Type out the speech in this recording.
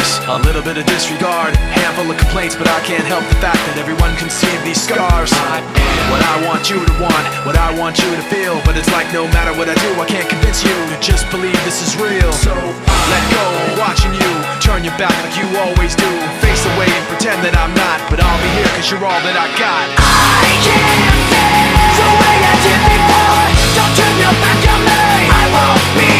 scars, a little bit of disregard, handful of complaints, but I can't help the fact that everyone can see these scars. I am what I want you to want, what I want you to feel, but it's like no matter what I do, I can't convince you to just believe this is real. So let go, watching you turn your back like you always do, face away and pretend that I'm not, but I'll be here cause you're all that I got. I can't feel the way I did before. Don't turn your back on me, I won't be